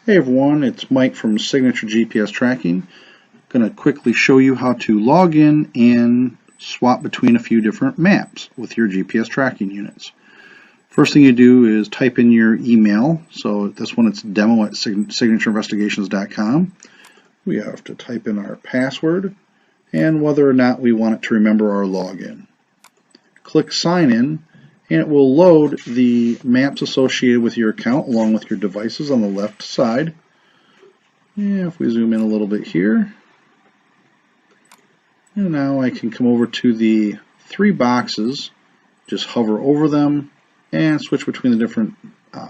Hey everyone, it's Mike from Signature GPS Tracking. Going to quickly show you how to log in and swap between a few different maps with your GPS tracking units. First thing you do is type in your email. So this one it's demo@signatureinvestigations.com. We have to type in our password and whether or not we want it to remember our login. Click sign in and it will load the maps associated with your account along with your devices on the left side. And if we zoom in a little bit here, and now I can come over to the three boxes, just hover over them and switch between the different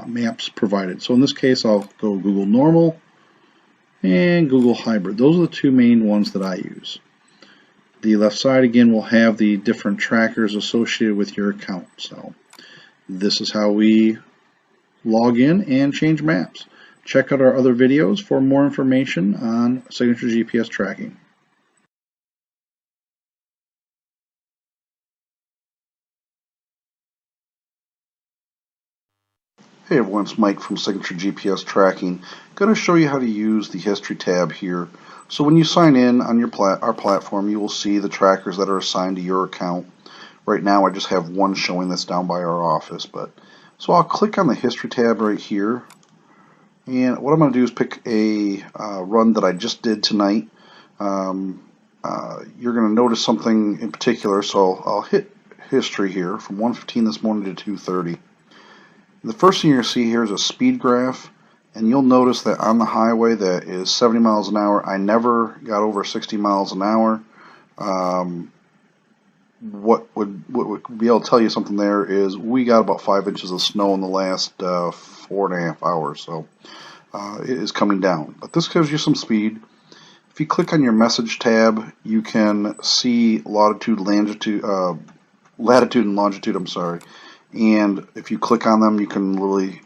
maps provided. So in this case I'll go Google Normal and Google Hybrid. Those are the two main ones that I use. The left side again will have the different trackers associated with your account. So this is how we log in and change maps. Check out our other videos for more information on Signature GPS tracking. Hey everyone, it's Mike from Signature GPS Tracking. Going to show you how to use the History tab here. So when you sign in on our platform, you will see the trackers that are assigned to your account. Right now I just have one showing that's down by our office. So I'll click on the History tab right here. And what I'm going to do is pick a run that I just did tonight. You're going to notice something in particular, so I'll hit History here from 1:15 this morning to 2:30. The first thing you're going to see here is a speed graph, and you'll notice that on the highway that is 70 miles an hour, I never got over 60 miles an hour. What would be able to tell you something there is we got about 5 inches of snow in the last 4.5 hours, so it is coming down. But this gives you some speed. If you click on your message tab, you can see latitude, and longitude. I'm sorry. And if you click on them, you can really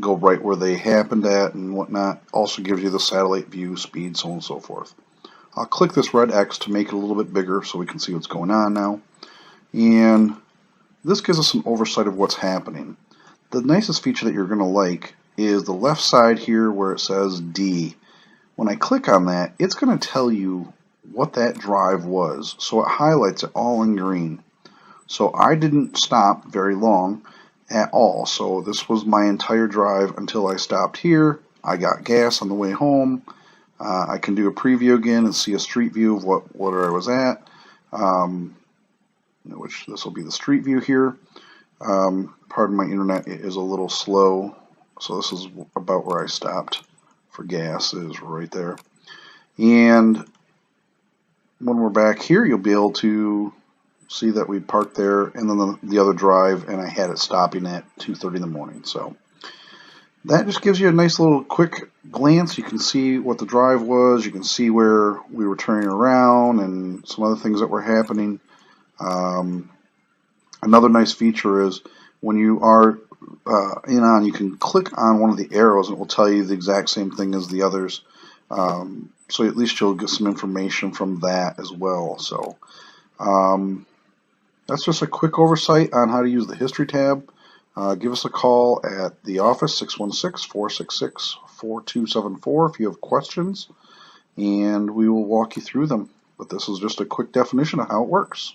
go right where they happened at and whatnot. Also gives you the satellite view, speed, so on and so forth. I'll click this red X to make it a little bit bigger so we can see what's going on now. And this gives us an oversight of what's happening. The nicest feature that you're going to like is the left side here where it says D. When I click on that, it's going to tell you what that drive was. So it highlights it all in green. So I didn't stop very long at all. So this was my entire drive until I stopped here. I got gas on the way home. I can do a preview again and see a street view of where I was at, which this will be the street view here. Pardon my internet, it is a little slow. So this is about where I stopped for gas, is right there. And when we're back here, you'll be able to see that we parked there, and then the other drive, and I had it stopping at 2:30 in the morning. So that just gives you a nice little quick glance. You can see what the drive was. You can see where we were turning around and some other things that were happening. Another nice feature is when you are you can click on one of the arrows and it will tell you the exact same thing as the others. So at least you'll get some information from that as well. So that's just a quick oversight on how to use the History tab. Give us a call at the office, 616-466-4274 if you have questions, and we will walk you through them. But this is just a quick definition of how it works.